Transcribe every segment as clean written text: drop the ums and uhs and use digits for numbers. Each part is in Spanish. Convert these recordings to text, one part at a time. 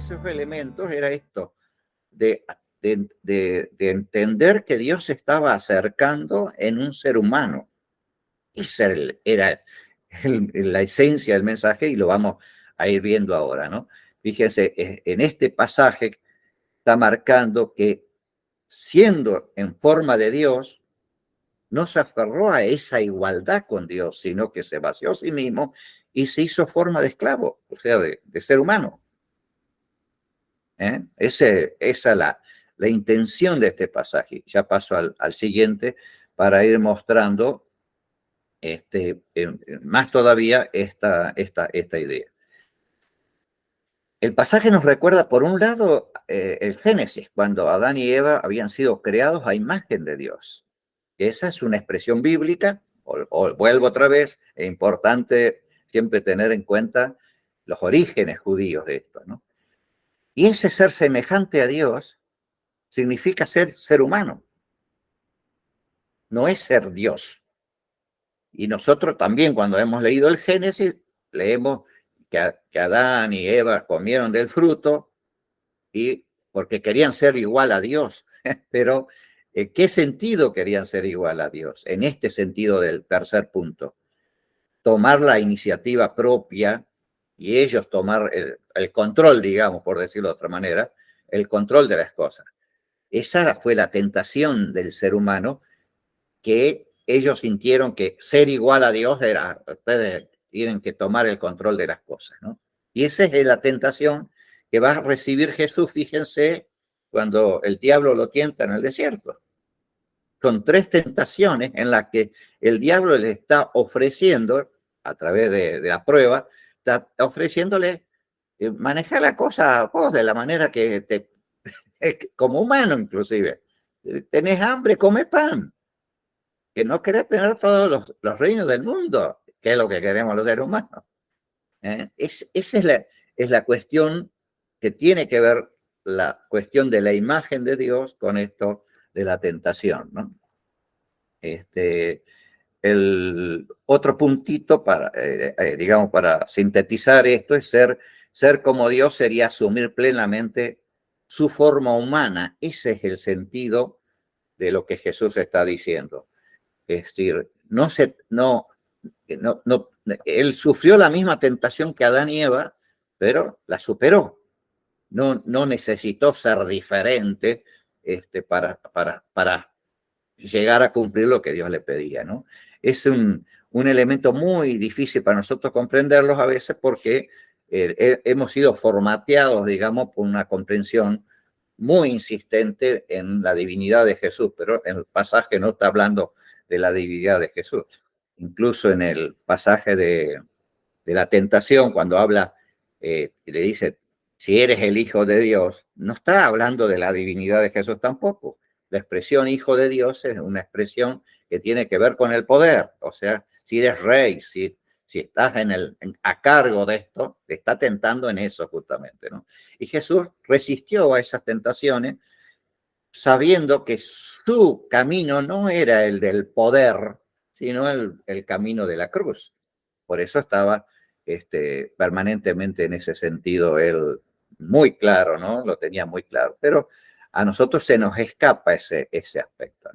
esos elementos era esto, de, de entender que Dios se estaba acercando en un ser humano. Esa era la esencia del mensaje y lo vamos a ir viendo ahora, ¿no? Fíjense, en este pasaje está marcando que siendo en forma de Dios, no se aferró a esa igualdad con Dios, sino que se vació a sí mismo y se hizo forma de esclavo, o sea, de ser humano. Esa es la intención de este pasaje. Ya paso al siguiente para ir mostrando más todavía esta idea. El pasaje nos recuerda, por un lado, el Génesis, cuando Adán y Eva habían sido creados a imagen de Dios. Esa es una expresión bíblica, o vuelvo otra vez, es importante siempre tener en cuenta los orígenes judíos de esto, ¿no? Y ese ser semejante a Dios significa ser humano, no es ser Dios. Y nosotros también, cuando hemos leído el Génesis, leemos que Adán y Eva comieron del fruto y porque querían ser igual a Dios. Pero, ¿qué sentido querían ser igual a Dios? En este sentido del tercer punto, tomar la iniciativa propia y ellos tomar el control, digamos, por decirlo de otra manera, el control de las cosas. Esa fue la tentación del ser humano, que ellos sintieron que ser igual a Dios era, ustedes tienen que tomar el control de las cosas, ¿no? Y esa es la tentación que va a recibir Jesús, fíjense, cuando el diablo lo tienta en el desierto. Son tres tentaciones en las que el diablo le está ofreciendo, a través de la prueba, está ofreciéndole manejar la cosa vos de la manera que te, como humano inclusive. Tenés hambre, come pan. Que no querés tener todos los reinos del mundo, que es lo que queremos los seres humanos. Esa es la cuestión que tiene que ver la cuestión de la imagen de Dios con esto de la tentación, ¿no? El otro puntito para, digamos, para sintetizar esto es ser como Dios sería asumir plenamente su forma humana. Ese es el sentido de lo que Jesús está diciendo. Es decir, él sufrió la misma tentación que Adán y Eva, pero la superó. No necesitó ser diferente para llegar a cumplir lo que Dios le pedía, ¿no? Es un elemento muy difícil para nosotros comprenderlos a veces porque hemos sido formateados, digamos, por una comprensión muy insistente en la divinidad de Jesús, pero el pasaje no está hablando de la divinidad de Jesús. Incluso en el pasaje de la tentación, cuando habla, y le dice, si eres el Hijo de Dios, no está hablando de la divinidad de Jesús tampoco. La expresión Hijo de Dios es una expresión que tiene que ver con el poder. O sea, si eres rey, si estás a cargo de esto, te está tentando en eso justamente, ¿no? Y Jesús resistió a esas tentaciones sabiendo que su camino no era el del poder, sino el camino de la cruz. Por eso estaba permanentemente en ese sentido él muy claro, ¿no? Lo tenía muy claro. Pero a nosotros se nos escapa ese aspecto.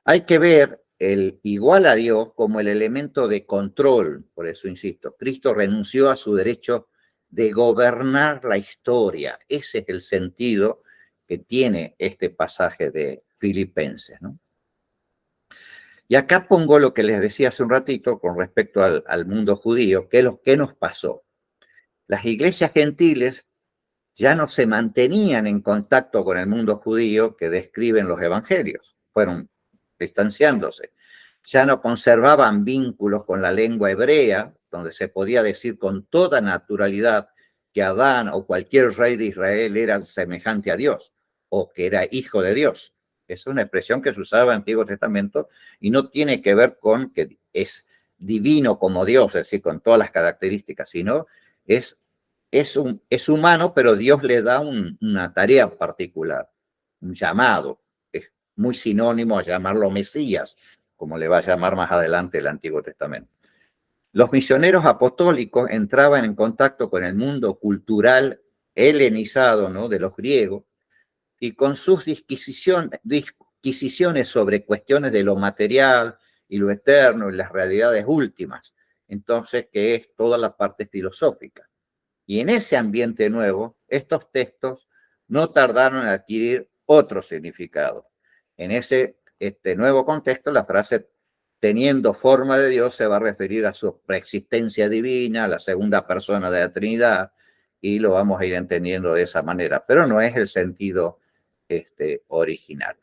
Hay que ver el igual a Dios como el elemento de control. Por eso insisto, Cristo renunció a su derecho de gobernar la historia. Ese es el sentido que tiene este pasaje de Filipenses, ¿no? Y acá pongo lo que les decía hace un ratito con respecto al mundo judío, que es lo que nos pasó. Las iglesias gentiles ya no se mantenían en contacto con el mundo judío que describen los evangelios, fueron distanciándose. Ya no conservaban vínculos con la lengua hebrea, donde se podía decir con toda naturalidad que Adán o cualquier rey de Israel era semejante a Dios o que era hijo de Dios. Es una expresión que se usaba en el Antiguo Testamento y no tiene que ver con que es divino como Dios, es decir, con todas las características, sino es humano, pero Dios le da una tarea particular, un llamado. Es muy sinónimo a llamarlo Mesías, como le va a llamar más adelante el Antiguo Testamento. Los misioneros apostólicos entraban en contacto con el mundo cultural helenizado, ¿no?, de los griegos, y con sus disquisiciones sobre cuestiones de lo material y lo eterno y las realidades últimas. Entonces, que es toda la parte filosófica. Y en ese ambiente nuevo, estos textos no tardaron en adquirir otro significado. En ese nuevo contexto, la frase teniendo forma de Dios se va a referir a su preexistencia divina, a la segunda persona de la Trinidad, y lo vamos a ir entendiendo de esa manera, pero no es el sentido original.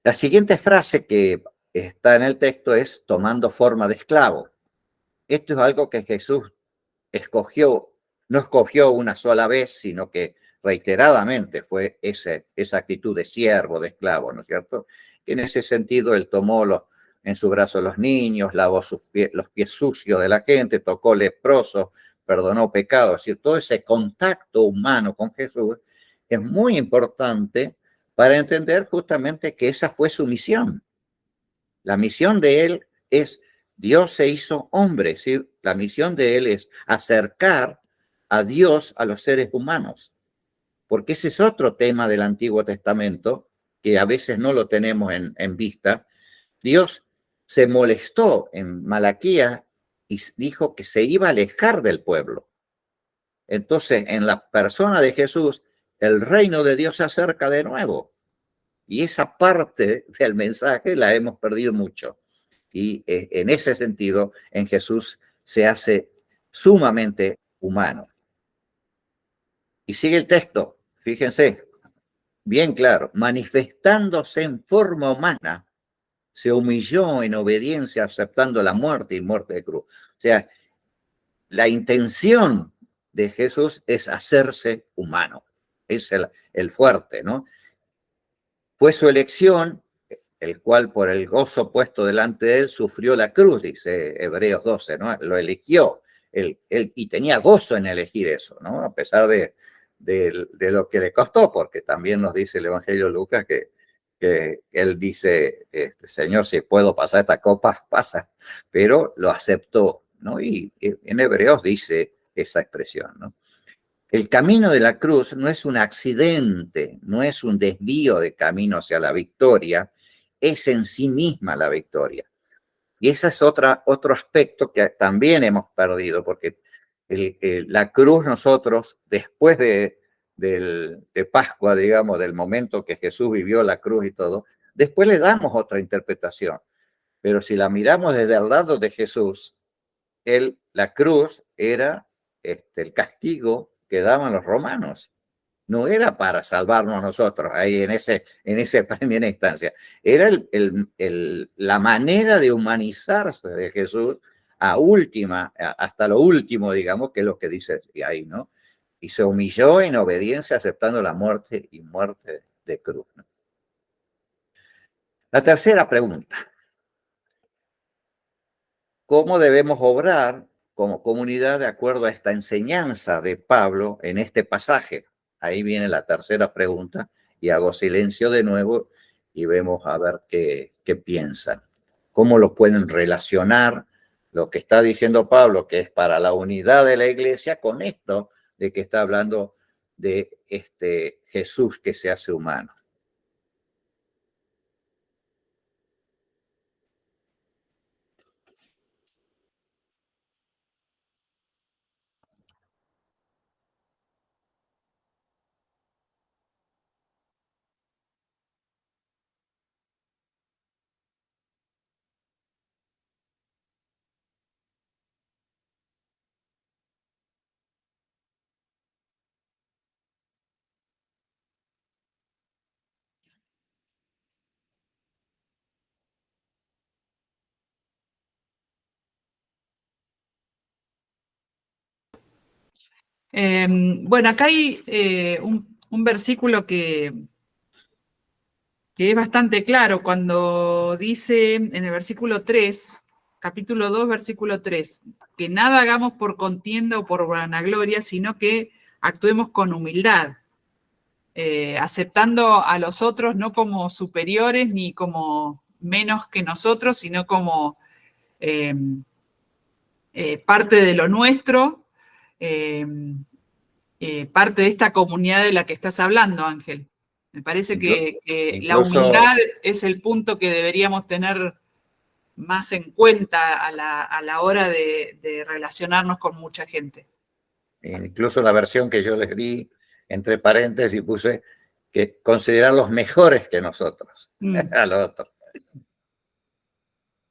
La siguiente frase que está en el texto es tomando forma de esclavo. Esto es algo que Jesús no escogió una sola vez, sino que reiteradamente fue esa actitud de siervo, de esclavo, ¿no es cierto? En ese sentido, él tomó en su brazo los niños, lavó los pies sucios de la gente, tocó leprosos, perdonó pecados. Es decir, todo ese contacto humano con Jesús es muy importante para entender justamente que esa fue su misión. La misión de él es, Dios se hizo hombre, es decir, la misión de él es acercar a Dios a los seres humanos, porque ese es otro tema del Antiguo Testamento que a veces no lo tenemos en vista. Dios se molestó en Malaquías y dijo que se iba a alejar del pueblo. Entonces, en la persona de Jesús, el reino de Dios se acerca de nuevo. Y esa parte del mensaje la hemos perdido mucho. Y en ese sentido, en Jesús se hace sumamente humano. Y sigue el texto, fíjense, bien claro, manifestándose en forma humana, se humilló en obediencia aceptando la muerte y muerte de cruz. O sea, la intención de Jesús es hacerse humano. Es el fuerte, ¿no? Fue su elección, el cual por el gozo puesto delante de él sufrió la cruz, dice Hebreos 12, ¿no? Lo eligió, él y tenía gozo en elegir eso, ¿no? A pesar de lo que le costó, porque también nos dice el Evangelio de Lucas que él dice, Señor, si puedo pasar esta copa, pasa, pero lo aceptó, ¿no? Y en Hebreos dice esa expresión, ¿no? El camino de la cruz no es un accidente, no es un desvío de camino hacia la victoria, es en sí misma la victoria. Y ese es otro aspecto que también hemos perdido, porque la cruz nosotros, después de Pascua, digamos, del momento que Jesús vivió la cruz y todo, después le damos otra interpretación. Pero si la miramos desde el lado de Jesús, la cruz era el castigo que daban los romanos. No era para salvarnos nosotros ahí en esa primera instancia. Era la manera de humanizarse de Jesús hasta lo último, digamos, que es lo que dice ahí, ¿no? Y se humilló en obediencia aceptando la muerte y muerte de cruz, ¿no? La tercera pregunta. ¿Cómo debemos obrar como comunidad de acuerdo a esta enseñanza de Pablo en este pasaje? Ahí viene la tercera pregunta y hago silencio de nuevo y vemos a ver qué piensan. ¿Cómo lo pueden relacionar lo que está diciendo Pablo, que es para la unidad de la iglesia, con esto de que está hablando de este Jesús que se hace humano? Bueno, acá hay un versículo que es bastante claro cuando dice en el versículo 3, capítulo 2, versículo 3, que nada hagamos por contienda o por vanagloria, sino que actuemos con humildad, aceptando a los otros no como superiores ni como menos que nosotros, sino como parte de lo nuestro. parte de esta comunidad de la que estás hablando, Ángel. Me parece que la Incluso, humildad es el punto que deberíamos tener más en cuenta a la hora de relacionarnos con mucha gente. incluso la versión que yo les di, entre paréntesis, puse que considerarlos mejores que nosotros, a los otros.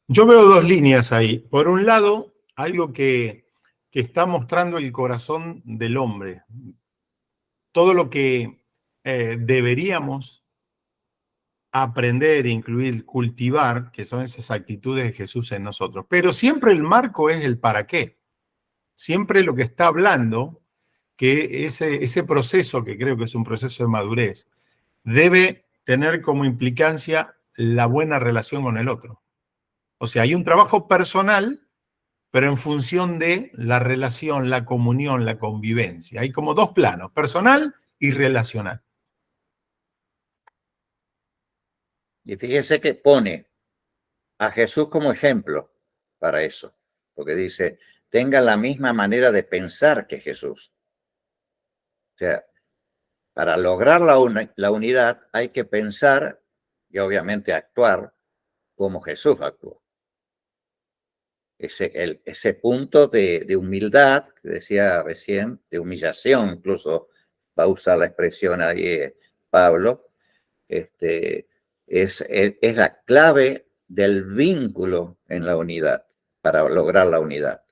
Yo veo dos líneas ahí. Por un lado, algo que está mostrando el corazón del hombre. Todo lo que deberíamos aprender, incluir, cultivar, que son esas actitudes de Jesús en nosotros. Pero siempre el marco es el para qué. Siempre lo que está hablando, que ese proceso, que creo que es un proceso de madurez, debe tener como implicancia la buena relación con el otro. O sea, hay un trabajo personal, pero en función de la relación, la comunión, la convivencia. Hay como dos planos, personal y relacional. Y fíjese que pone a Jesús como ejemplo para eso, porque dice, tengan la misma manera de pensar que Jesús. O sea, para lograr la unidad hay que pensar y obviamente actuar como Jesús actuó. Ese punto de humildad, que decía recién, de humillación, incluso va a usar la expresión ahí Pablo, es la clave del vínculo en la unidad, para lograr la unidad.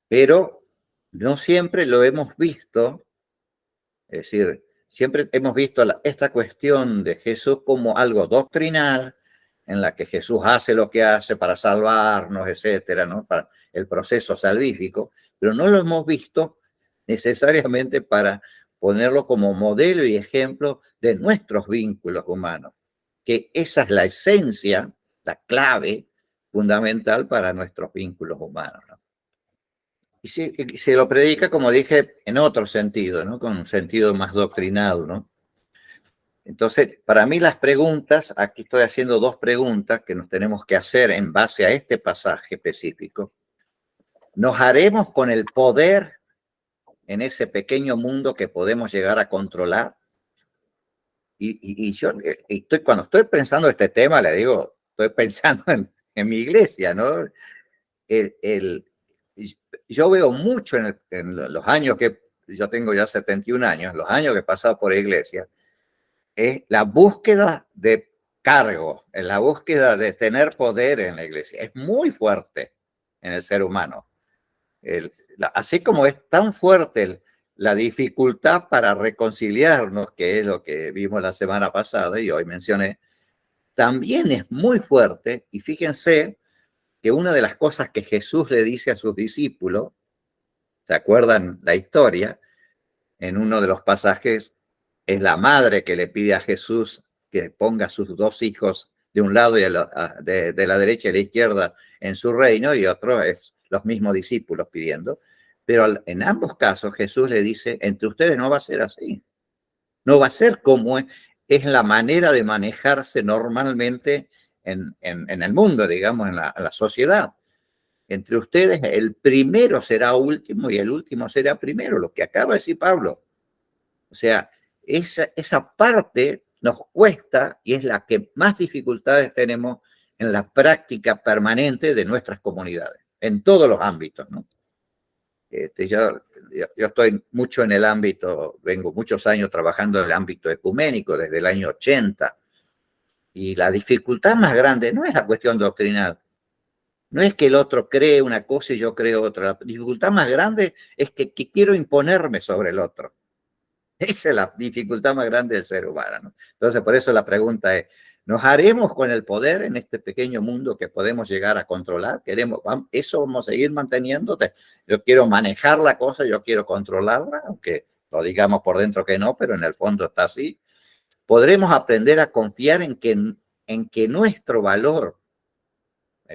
Pero no siempre lo hemos visto, es decir, siempre hemos visto esta cuestión de Jesús como algo doctrinal, en la que Jesús hace lo que hace para salvarnos, etcétera, ¿no? Para el proceso salvífico, pero no lo hemos visto necesariamente para ponerlo como modelo y ejemplo de nuestros vínculos humanos, que esa es la esencia, la clave fundamental para nuestros vínculos humanos, ¿no? Y se lo predica, como dije, en otro sentido, ¿no? Con un sentido más doctrinal, ¿no? Entonces, para mí las preguntas, aquí estoy haciendo dos preguntas que nos tenemos que hacer en base a este pasaje específico. ¿Nos haremos con el poder en ese pequeño mundo que podemos llegar a controlar? Y yo cuando estoy pensando este tema, le digo, estoy pensando en mi iglesia, ¿no? Yo veo mucho en los años que yo tengo ya 71 años, los años que he pasado por iglesia, es la búsqueda de cargo, en la búsqueda de tener poder en la iglesia. Es muy fuerte en el ser humano. Así como es tan fuerte la dificultad para reconciliarnos, que es lo que vimos la semana pasada y hoy mencioné, también es muy fuerte. Y fíjense que una de las cosas que Jesús le dice a sus discípulos, ¿se acuerdan la historia? En uno de los pasajes es la madre que le pide a Jesús que ponga a sus dos hijos de un lado y de la derecha y de la izquierda en su reino, y otro es los mismos discípulos pidiendo. Pero en ambos casos Jesús le dice, entre ustedes no va a ser así. No va a ser como es la manera de manejarse normalmente en el mundo, digamos, en la sociedad. Entre ustedes el primero será último y el último será primero, lo que acaba de decir Pablo. O sea, esa parte nos cuesta y es la que más dificultades tenemos en la práctica permanente de nuestras comunidades, en todos los ámbitos, ¿no? Yo estoy mucho en el ámbito, vengo muchos años trabajando en el ámbito ecuménico desde el año 80, y la dificultad más grande no es la cuestión doctrinal, no es que el otro cree una cosa y yo creo otra, la dificultad más grande es que quiero imponerme sobre el otro. Esa es la dificultad más grande del ser humano, ¿no? Entonces, por eso la pregunta es, ¿nos haremos con el poder en este pequeño mundo que podemos llegar a controlar? ¿Eso vamos a seguir manteniéndote? Yo quiero manejar la cosa, yo quiero controlarla, aunque lo digamos por dentro que no, pero en el fondo está así. ¿Podremos aprender a confiar en que nuestro valor,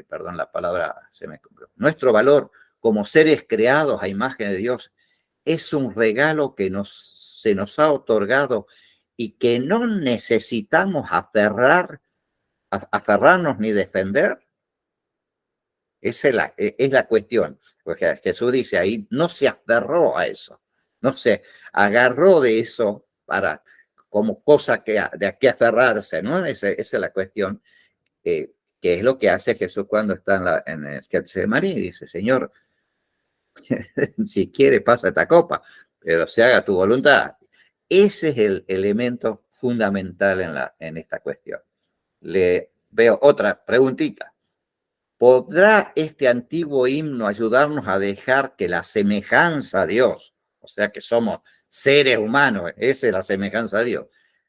perdón, la palabra se me cumplió, nuestro valor como seres creados a imagen de Dios es un regalo que se nos ha otorgado y que no necesitamos aferrarnos ni defender? Esa es la cuestión, porque Jesús dice ahí, no se aferró a eso, no se agarró de eso como cosa de a qué aferrarse, ¿no? Esa es la cuestión, que es lo que hace Jesús cuando está en el Getsemaní. Dice, Señor, si quiere pasa esta copa, pero se haga tu voluntad. Ese es el elemento fundamental en esta cuestión. Le veo otra preguntita. ¿Podrá este antiguo himno ayudarnos a dejar que la semejanza a Dios, o sea que somos seres humanos, esa es la semejanza a Dios,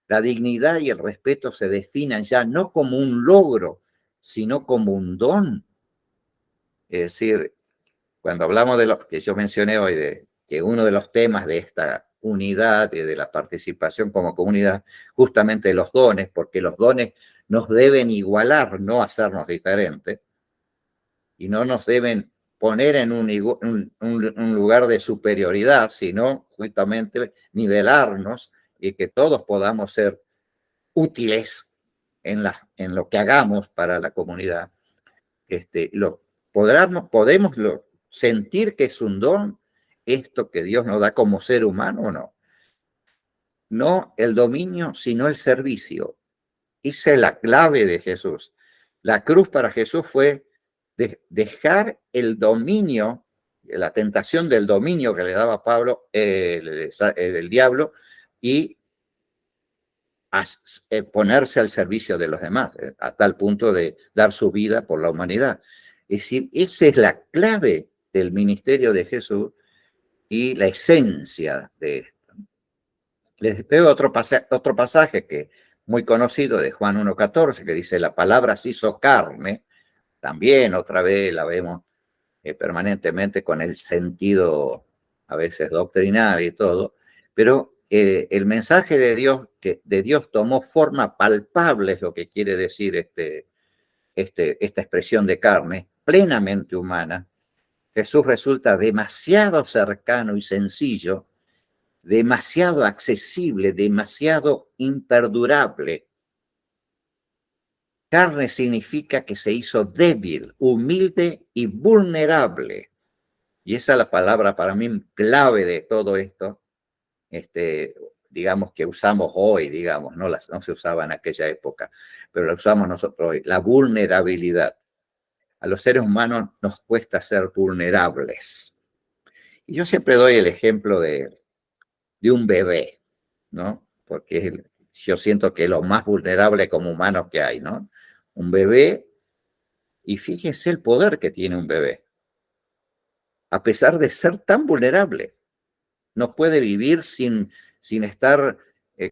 la dignidad y el respeto se definan ya no como un logro, sino como un don? Es decir, cuando hablamos de lo que yo mencioné hoy, de que uno de los temas de esta unidad y de la participación como comunidad, justamente los dones, porque los dones nos deben igualar, no hacernos diferentes, y no nos deben poner en un lugar de superioridad, sino justamente nivelarnos y que todos podamos ser útiles en lo que hagamos para la comunidad. Podemos sentir que es un don esto que Dios nos da como ser humano o no. No el dominio, sino el servicio. Esa es la clave de Jesús. La cruz para Jesús fue dejar el dominio, la tentación del dominio que le daba Pablo, el diablo, y ponerse al servicio de los demás, a tal punto de dar su vida por la humanidad. Es decir, esa es la clave del ministerio de Jesús y la esencia de esto. Les veo otro pasaje que muy conocido de Juan 1:14, que dice, la palabra se hizo carne. También otra vez la vemos permanentemente con el sentido a veces doctrinal y todo, pero el mensaje de Dios, que de Dios tomó forma palpable, es lo que quiere decir esta expresión de carne, plenamente humana. Jesús resulta demasiado cercano y sencillo, demasiado accesible, demasiado imperdurable. Carne significa que se hizo débil, humilde y vulnerable. Y esa es la palabra para mí clave de todo esto, digamos, que usamos hoy, digamos, no se usaba en aquella época, pero la usamos nosotros hoy, la vulnerabilidad. A los seres humanos nos cuesta ser vulnerables. Y yo siempre doy el ejemplo de un bebé, ¿no? Porque yo siento que es lo más vulnerable como humanos que hay, ¿no? Un bebé, y fíjense el poder que tiene un bebé. A pesar de ser tan vulnerable, no puede vivir sin estar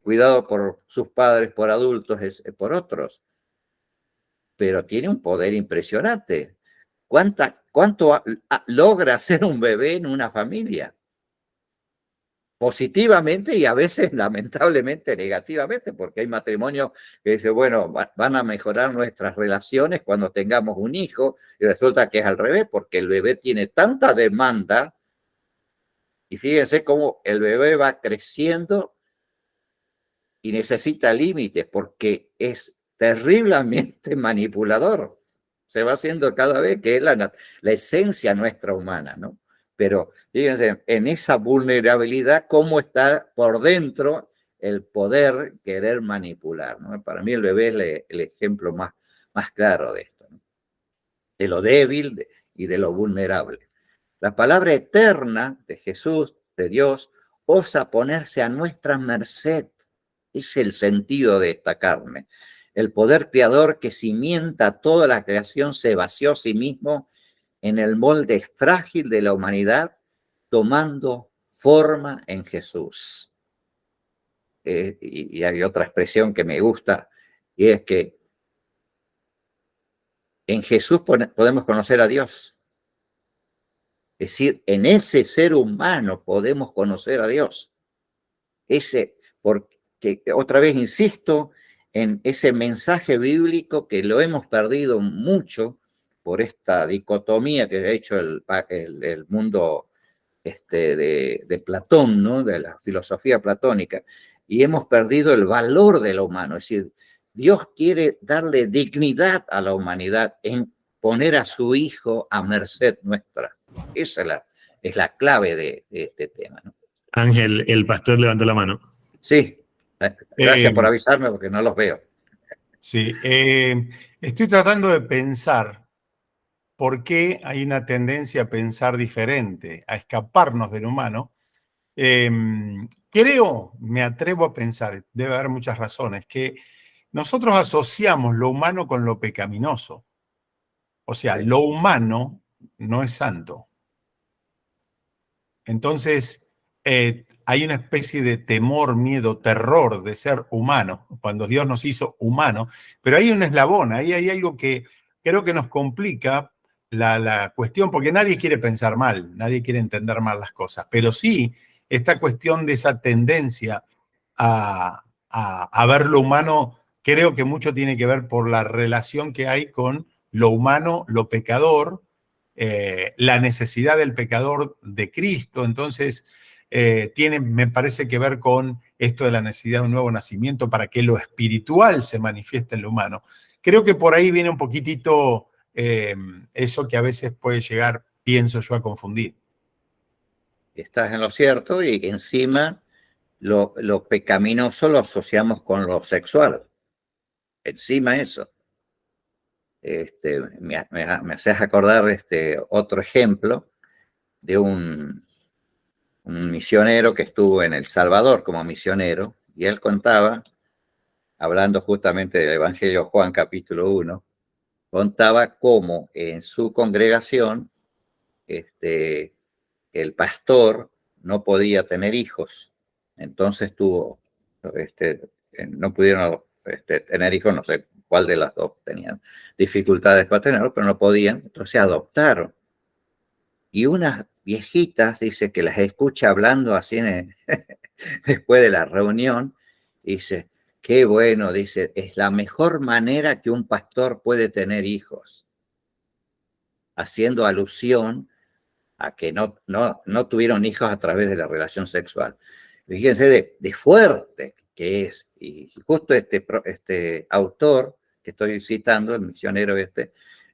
cuidado por sus padres, por adultos, por otros. Pero tiene un poder impresionante. ¿Cuánto logra hacer un bebé en una familia? Positivamente y a veces lamentablemente negativamente, porque hay matrimonios que dicen, bueno, van a mejorar nuestras relaciones cuando tengamos un hijo, y resulta que es al revés, porque el bebé tiene tanta demanda, y fíjense cómo el bebé va creciendo y necesita límites, porque es terriblemente manipulador. Se va haciendo cada vez, que es la esencia nuestra humana, ¿no? Pero fíjense, en esa vulnerabilidad, cómo está por dentro el poder querer manipular, ¿no? Para mí el bebé es el ejemplo más claro de esto, ¿no? De lo débil y de lo vulnerable. La palabra eterna de Jesús, de Dios, osa ponerse a nuestra merced. Es el sentido de esta carne. El poder creador que cimienta toda la creación se vació a sí mismo en el molde frágil de la humanidad, tomando forma en Jesús. Y hay otra expresión que me gusta, y es que en Jesús podemos conocer a Dios. Es decir, en ese ser humano podemos conocer a Dios. Porque otra vez insisto en ese mensaje bíblico que lo hemos perdido mucho por esta dicotomía que ha hecho el mundo de Platón, ¿no? De la filosofía platónica, y hemos perdido el valor de lo humano. Es decir, Dios quiere darle dignidad a la humanidad en poner a su Hijo a merced nuestra. Esa es la clave de este tema, ¿no? Ángel, el pastor levantó la mano. Sí, gracias por Eh, avisarme porque no los veo. sí, estoy tratando de pensar por qué hay una tendencia a pensar diferente, a escaparnos del humano. Creo, me atrevo a pensar, debe haber muchas razones, que nosotros asociamos lo humano con lo pecaminoso. O sea, Sí. lo humano no es santo. Entonces, hay una especie de temor, miedo, terror de ser humano, cuando Dios nos hizo humano, pero hay un eslabón, ahí hay algo que creo que nos complica la cuestión, porque nadie quiere pensar mal, nadie quiere entender mal las cosas, pero sí esta cuestión de esa tendencia a ver lo humano, creo que mucho tiene que ver por la relación que hay con lo humano, lo pecador, la necesidad del pecador de Cristo. Entonces, tiene, me parece, que ver con esto de la necesidad de un nuevo nacimiento para que lo espiritual se manifieste en lo humano. Creo que por ahí viene un poquitito eso que a veces puede llegar, pienso yo, a confundir. Estás en lo cierto y encima lo pecaminoso lo asociamos con lo sexual. Encima eso. Me haces acordar otro ejemplo de un misionero que estuvo en El Salvador como misionero, y él contaba, hablando justamente del Evangelio de Juan capítulo 1, contaba cómo en su congregación el pastor no podía tener hijos, entonces no pudieron tener hijos, no sé cuál de las dos tenían dificultades para tenerlo, pero no podían, entonces adoptaron. Y unas viejitas, dice, que las escucha hablando así después de la reunión, dice, qué bueno, dice, es la mejor manera que un pastor puede tener hijos, haciendo alusión a que no tuvieron hijos a través de la relación sexual. Fíjense de fuerte que es. Y justo este autor que estoy citando, el misionero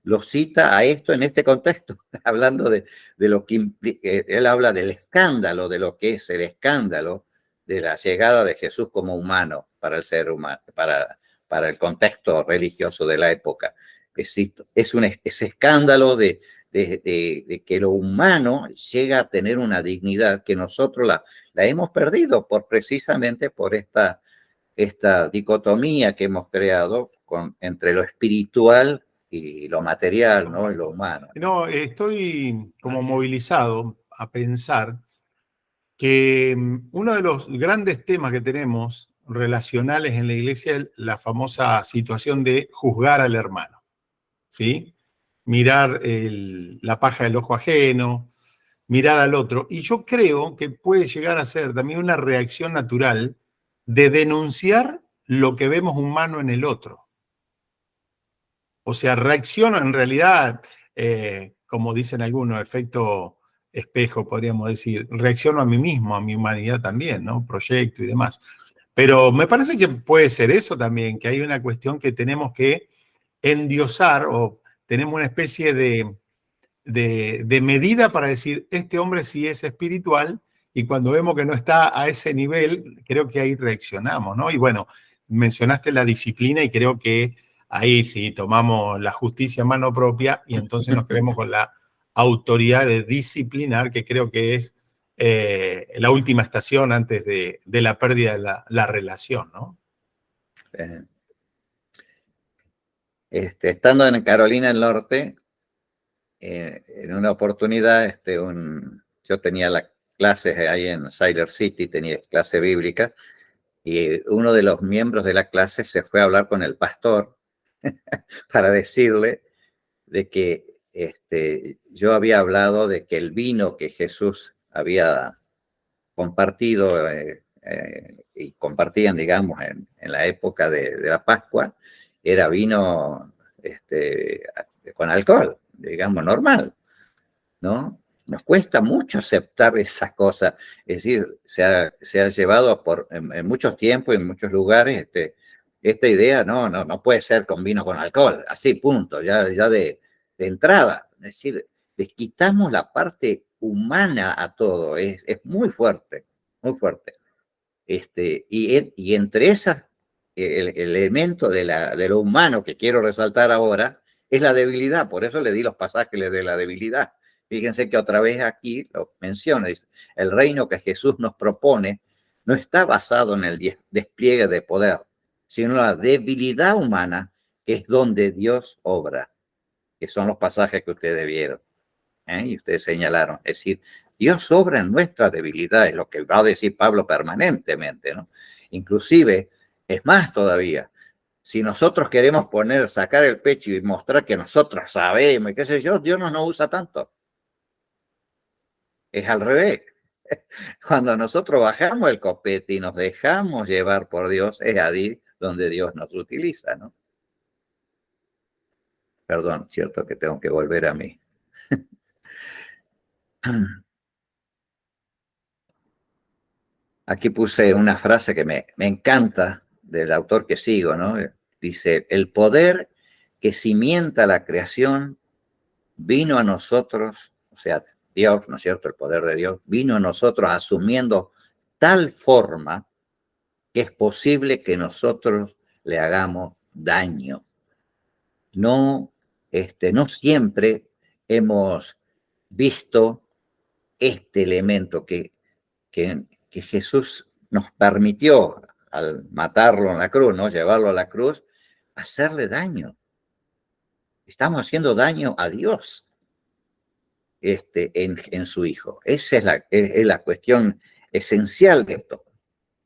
lo cita a esto en este contexto, hablando de lo que él habla del escándalo, de lo que es el escándalo de la llegada de Jesús como humano para el ser humano, para el contexto religioso de la época. Ese escándalo de que lo humano llega a tener una dignidad que nosotros la hemos perdido precisamente por esta dicotomía que hemos creado entre lo espiritual y lo material, ¿no? Y lo humano. No, estoy como movilizado a pensar que uno de los grandes temas que tenemos relacionales en la iglesia es la famosa situación de juzgar al hermano, ¿sí? Mirar la paja del ojo ajeno, mirar al otro. Y yo creo que puede llegar a ser también una reacción natural de denunciar lo que vemos humano en el otro. O sea, reacciono en realidad, como dicen algunos, efecto espejo, podríamos decir, reacciono a mí mismo, a mi humanidad también, ¿no? Proyecto y demás. Pero me parece que puede ser eso también, que hay una cuestión que tenemos que endiosar o tenemos una especie de medida para decir, este hombre sí es espiritual, y cuando vemos que no está a ese nivel, creo que ahí reaccionamos, ¿no? Y bueno, mencionaste la disciplina y creo que ahí sí tomamos la justicia en mano propia y entonces nos creemos con la autoridad de disciplinar, que creo que es la última estación antes de la pérdida de la relación, ¿no? Estando en Carolina del Norte, en una oportunidad, yo tenía las clases ahí en Siler City, tenía clase bíblica, y uno de los miembros de la clase se fue a hablar con el pastor para decirle de que yo había hablado de que el vino que Jesús había compartido y compartían, digamos, en la época de la Pascua, era vino con alcohol, digamos, normal, ¿no? Nos cuesta mucho aceptar esas cosas. Es decir, se ha llevado en muchos tiempos, en muchos lugares, esta idea, no puede ser con vino con alcohol, así, punto, ya de entrada. Es decir, les quitamos la parte humana a todo, es muy fuerte. muy fuerte. Y entre esas, el elemento de lo humano que quiero resaltar ahora es la debilidad. Por eso le di los pasajes de la debilidad. Fíjense que otra vez aquí lo menciona. Dice, el reino que Jesús nos propone no está basado en el despliegue de poder, sino en la debilidad humana, que es donde Dios obra, que son los pasajes que ustedes vieron, y ustedes señalaron. Es decir, Dios obra en nuestra debilidad, es lo que va a decir Pablo permanentemente, ¿no? Inclusive, es más todavía, si nosotros queremos sacar el pecho y mostrar que nosotros sabemos, y qué sé yo, Dios no nos usa tanto. Es al revés. Cuando nosotros bajamos el copete y nos dejamos llevar por Dios, es ahí donde Dios nos utiliza, ¿no? Perdón, cierto que tengo que volver a mí. Aquí puse una frase que me encanta del autor que sigo, ¿no? Dice, el poder que cimienta la creación vino a nosotros, o sea, Dios, ¿no es cierto? El poder de Dios vino a nosotros asumiendo tal forma que es posible que nosotros le hagamos daño. No siempre hemos visto este elemento que Jesús nos permitió al matarlo en la cruz, ¿no? Llevarlo a la cruz, hacerle daño. Estamos haciendo daño a Dios en su Hijo. Esa es la cuestión esencial de esto.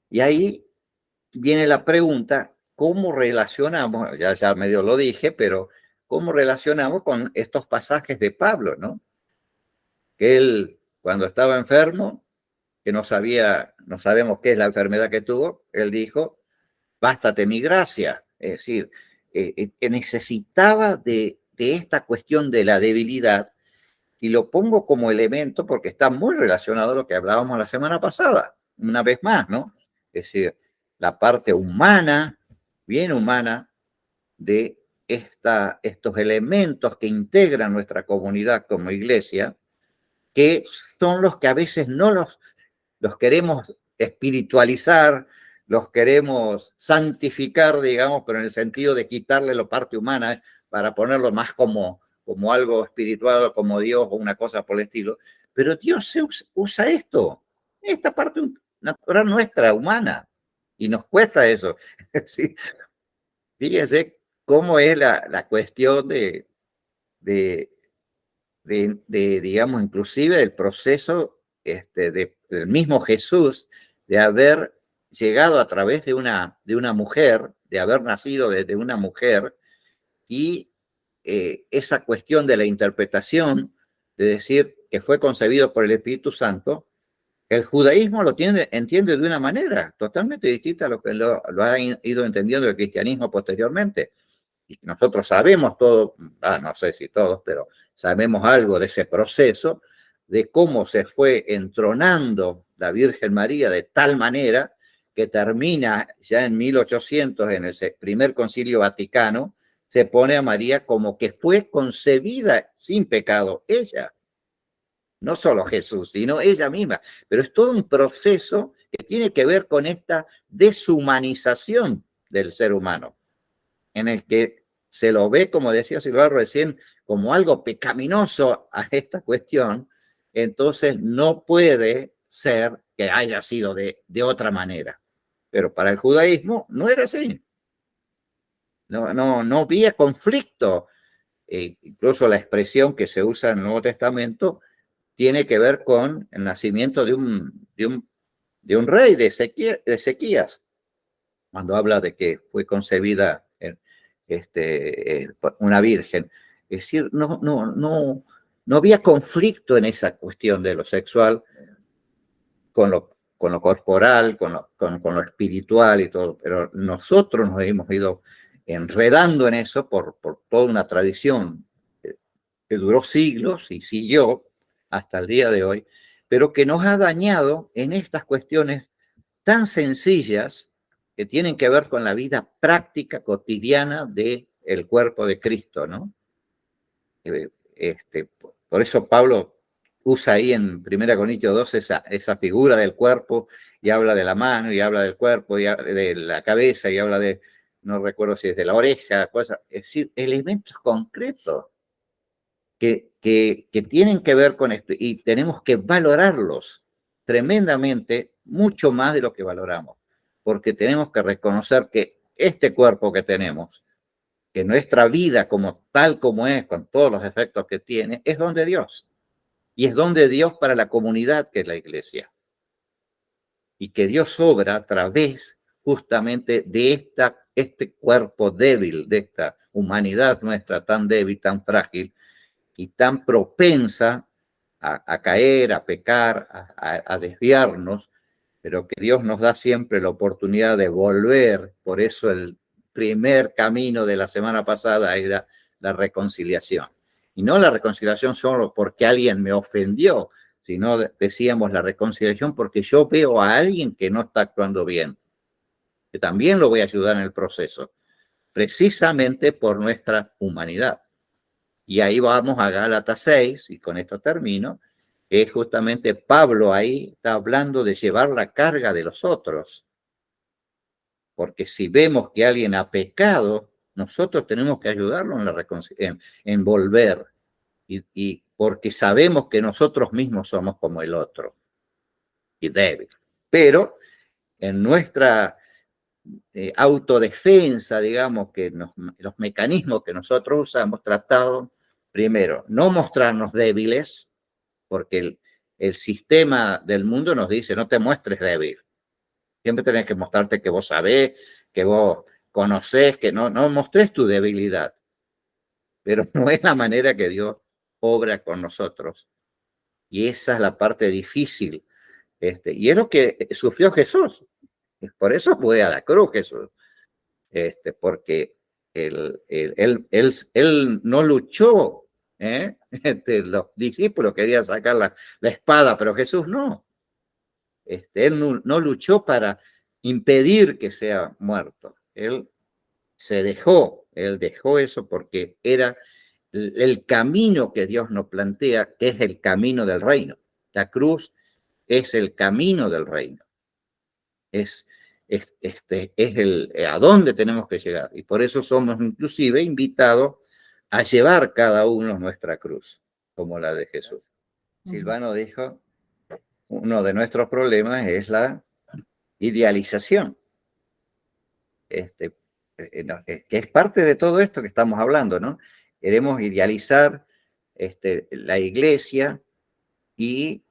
Y ahí viene la pregunta, ¿cómo relacionamos? Ya medio lo dije, pero ¿cómo relacionamos con estos pasajes de Pablo, ¿no? Que él, cuando estaba enfermo, que no sabemos qué es la enfermedad que tuvo, él dijo, bástate mi gracia. Es decir, necesitaba de esta cuestión de la debilidad, y lo pongo como elemento porque está muy relacionado a lo que hablábamos la semana pasada, una vez más, ¿no? Es decir, la parte humana, bien humana, de estos elementos que integran nuestra comunidad como iglesia, que son los que a veces no los queremos espiritualizar, los queremos santificar, digamos, pero en el sentido de quitarle la parte humana para ponerlo más como algo espiritual, como Dios o una cosa por el estilo. Pero Dios usa esta parte natural nuestra, humana, y nos cuesta eso. Sí. Fíjense cómo es la cuestión digamos, inclusive del proceso del mismo Jesús, de haber llegado a través de una mujer, de haber nacido desde una mujer, y esa cuestión de la interpretación, de decir que fue concebido por el Espíritu Santo, el judaísmo entiende de una manera totalmente distinta a lo que lo ha ido entendiendo el cristianismo posteriormente. Y nosotros sabemos todo, no sé si todos, pero sabemos algo de ese proceso, de cómo se fue entronando la Virgen María de tal manera que termina ya en 1800, en el primer concilio vaticano, se pone a María como que fue concebida sin pecado, ella. No solo Jesús, sino ella misma. Pero es todo un proceso que tiene que ver con esta deshumanización del ser humano, en el que se lo ve, como decía Silvano recién, como algo pecaminoso a esta cuestión, entonces no puede ser que haya sido de otra manera. Pero para el judaísmo no era así. No había conflicto. Incluso la expresión que se usa en el Nuevo Testamento tiene que ver con el nacimiento de un rey, de Ezequías, cuando habla de que fue concebida una virgen. Es decir, no había conflicto en esa cuestión de lo sexual con lo corporal, con lo espiritual y todo, pero nosotros nos hemos ido enredando en eso por toda una tradición que duró siglos y siguió hasta el día de hoy, pero que nos ha dañado en estas cuestiones tan sencillas que tienen que ver con la vida práctica cotidiana del cuerpo de Cristo, ¿no? Por eso Pablo usa ahí en 1 Corintios 12 esa figura del cuerpo y habla de la mano y habla del cuerpo y de la cabeza y habla de, no recuerdo si es de la oreja, cosas, es decir, elementos concretos que tienen que ver con esto y tenemos que valorarlos tremendamente, mucho más de lo que valoramos, porque tenemos que reconocer que este cuerpo que tenemos, que nuestra vida como tal como es, con todos los efectos que tiene, es don de Dios. Y es don de Dios para la comunidad que es la iglesia. Y que Dios obra a través justamente de este cuerpo débil, de esta humanidad nuestra tan débil, tan frágil y tan propensa a caer, a pecar, a desviarnos, pero que Dios nos da siempre la oportunidad de volver. Por eso el primer camino de la semana pasada era la reconciliación. Y no la reconciliación solo porque alguien me ofendió, sino decíamos la reconciliación porque yo veo a alguien que no está actuando bien, que también lo voy a ayudar en el proceso, precisamente por nuestra humanidad. Y ahí vamos a Gálatas 6, y con esto termino, que es justamente Pablo ahí está hablando de llevar la carga de los otros. Porque si vemos que alguien ha pecado, nosotros tenemos que ayudarlo en volver. Y porque sabemos que nosotros mismos somos como el otro y débil. Pero en nuestra autodefensa, digamos, que los mecanismos que nosotros usamos, tratado, primero, no mostrarnos débiles, porque el sistema del mundo nos dice, no te muestres débil. Siempre tenés que mostrarte que vos sabés, que vos conocés, que no mostres tu debilidad. Pero no es la manera que Dios obra con nosotros. Y esa es la parte difícil. Y es lo que sufrió Jesús. Por eso fue a la cruz Jesús. Porque él no luchó. Los discípulos querían sacar la espada, pero Jesús no. Él no luchó para impedir que sea muerto. Él dejó eso porque era el camino que Dios nos plantea, que es el camino del reino. La cruz es el camino del reino. Es a dónde tenemos que llegar. Y por eso somos inclusive invitados a llevar cada uno nuestra cruz, como la de Jesús. Silvano dijo, uno de nuestros problemas es la idealización, que es parte de todo esto que estamos hablando, ¿no? Queremos idealizar la iglesia y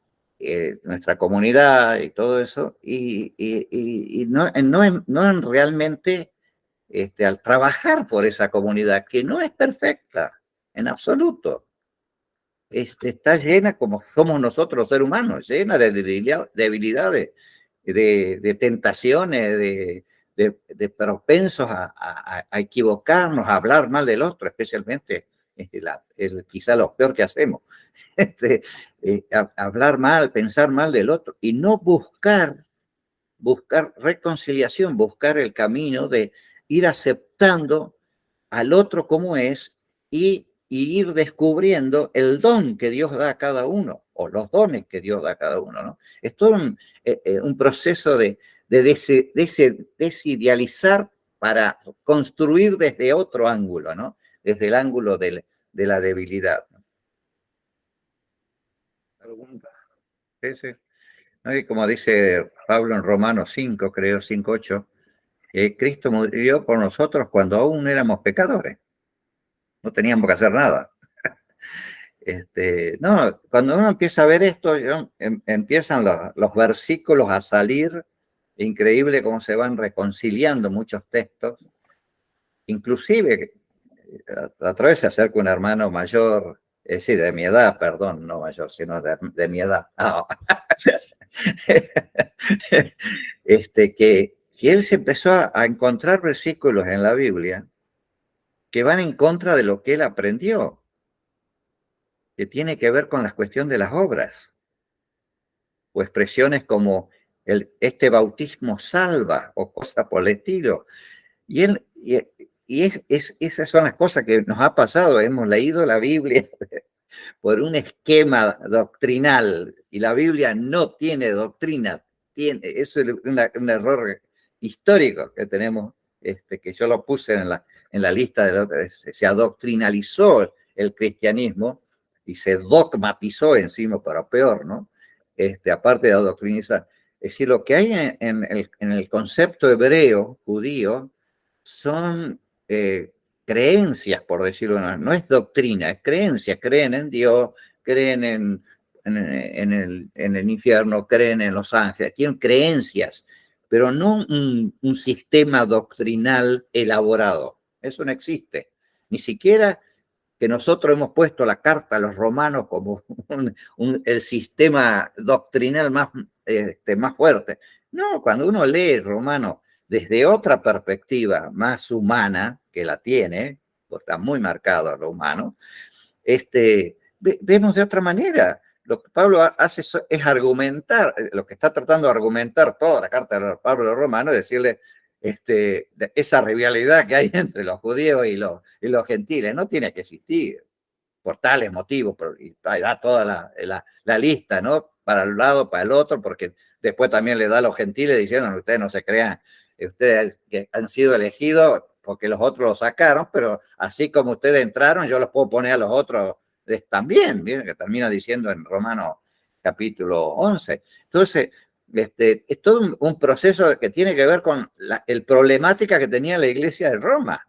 nuestra comunidad y todo eso, y no realmente al trabajar por esa comunidad, que no es perfecta en absoluto. Está llena, como somos nosotros los seres humanos, llena de debilidades, de tentaciones, de propensos a equivocarnos, a hablar mal del otro, especialmente quizá lo peor que hacemos, hablar mal, pensar mal del otro, y no buscar reconciliación, buscar el camino de ir aceptando al otro como es y ir descubriendo el don que Dios da a cada uno, o los dones que Dios da a cada uno, ¿no? Es todo un proceso de desidealizar para construir desde otro ángulo, ¿no? Desde el ángulo de la debilidad. ¿Pregunta? Sí. ¿No? Y como dice Pablo en Romanos 5, creo, 5:8, Cristo murió por nosotros cuando aún éramos pecadores. No teníamos que hacer nada. No, cuando uno empieza a ver esto, empiezan los versículos a salir, increíble cómo se van reconciliando muchos textos, inclusive a través se acerca un hermano mayor, sí, de mi edad, perdón, no mayor, sino de mi edad, no. Que él se empezó a encontrar versículos en la Biblia que van en contra de lo que él aprendió, que tiene que ver con la cuestión de las obras, o expresiones como este bautismo salva, o cosas por el estilo. Y esas son las cosas que nos ha pasado, hemos leído la Biblia por un esquema doctrinal, y la Biblia no tiene doctrina, eso es un error histórico que tenemos, que yo lo puse en la lista de los, se adoctrinalizó el cristianismo y se dogmatizó encima, pero peor, ¿no? Aparte de adoctrinizar. Es decir, lo que hay en el concepto hebreo, judío, son creencias, por decirlo, no es doctrina, es creencia. Creen en Dios, creen en el infierno, creen en los ángeles, tienen creencias, pero no un sistema doctrinal elaborado. Eso no existe. Ni siquiera que nosotros hemos puesto la carta a los romanos como el sistema doctrinal más fuerte. No, cuando uno lee Romano desde otra perspectiva más humana, que la tiene, pues está muy marcado a lo humano, vemos de otra manera. Lo que Pablo hace es argumentar, lo que está tratando de argumentar toda la carta de Pablo a los romanos, es decirle, esa rivalidad que hay entre los judíos y los gentiles no tiene que existir por tales motivos, y da toda la lista, ¿no? Para un lado, para el otro, porque después también le da a los gentiles diciendo, ustedes no se crean, ustedes que han sido elegidos porque los otros los sacaron, pero así como ustedes entraron, yo los puedo poner a los otros también, ¿bien? Que termina diciendo en Romanos capítulo 11. Entonces, es todo un proceso que tiene que ver con la problemática que tenía la iglesia de Roma.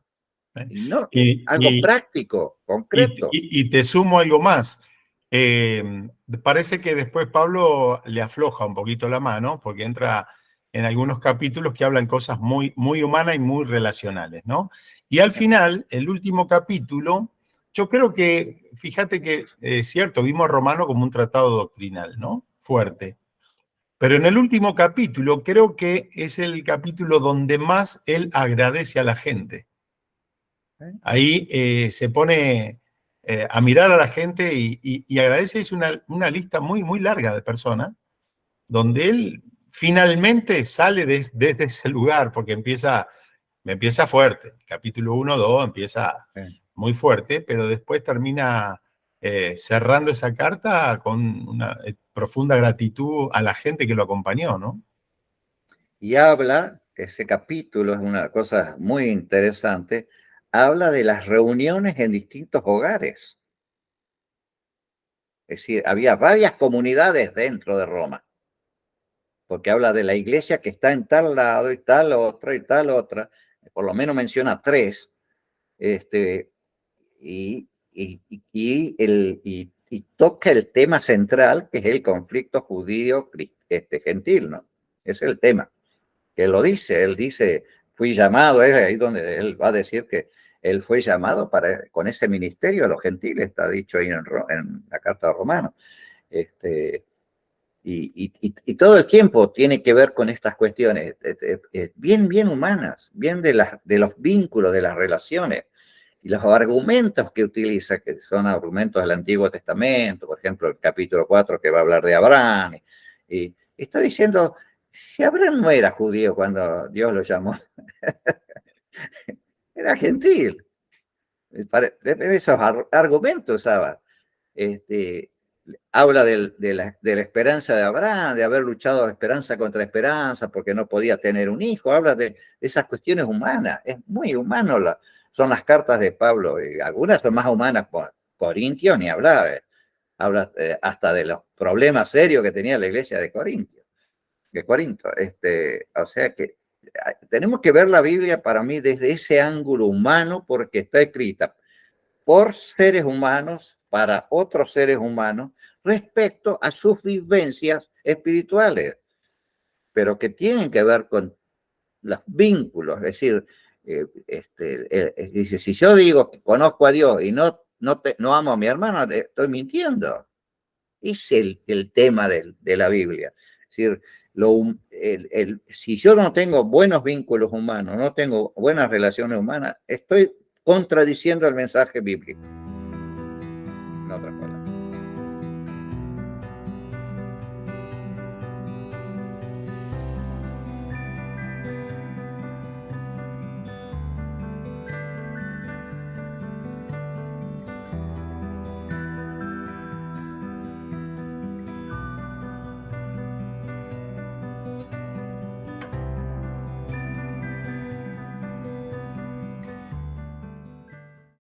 No, algo práctico, concreto. Y te sumo algo más. Parece que después Pablo le afloja un poquito la mano, porque entra en algunos capítulos que hablan cosas muy, muy humanas y muy relacionales, ¿no? Y al final, el último capítulo, yo creo que, fíjate que es cierto, vimos Romano como un tratado doctrinal, ¿no? Fuerte. Pero en el último capítulo, creo que es el capítulo donde más él agradece a la gente. Ahí se pone a mirar a la gente y agradece. Es una lista muy, muy larga de personas, donde él finalmente sale desde ese lugar, porque empieza fuerte. El capítulo 1, 2 empieza muy fuerte, pero después termina cerrando esa carta con una profunda gratitud a la gente que lo acompañó, ¿no? Y habla, ese capítulo es una cosa muy interesante, habla de las reuniones en distintos hogares. Es decir, había varias comunidades dentro de Roma, porque habla de la iglesia que está en tal lado y tal otra, por lo menos menciona 3, y toca el tema central, que es el conflicto judío-gentil, ¿no? Es el tema, que lo dice, él dice, fui llamado, es ahí donde él va a decir que él fue llamado con ese ministerio a los gentiles, está dicho ahí en la carta de Romanos. Y todo el tiempo tiene que ver con estas cuestiones, bien humanas, bien de los vínculos, de las relaciones. Y los argumentos que utiliza, que son argumentos del Antiguo Testamento, por ejemplo, el capítulo 4 que va a hablar de Abraham, y está diciendo, si Abraham no era judío cuando Dios lo llamó, era gentil. Esos argumentos usaba. Habla de la esperanza de Abraham, de haber luchado esperanza contra esperanza porque no podía tener un hijo. Habla de esas cuestiones humanas. Es muy humano son las cartas de Pablo, y algunas son más humanas por Corintios, ni hablar. Habla hasta de los problemas serios que tenía la iglesia de Corinto. O sea que tenemos que ver la Biblia para mí desde ese ángulo humano, porque está escrita por seres humanos, para otros seres humanos, respecto a sus vivencias espirituales, pero que tienen que ver con los vínculos. Es decir, dice, si yo digo que conozco a Dios y no amo a mi hermano, estoy mintiendo. Es el tema de la Biblia. Es decir, si yo no tengo buenos vínculos humanos, no tengo buenas relaciones humanas, estoy contradiciendo el mensaje bíblico. En otras palabras.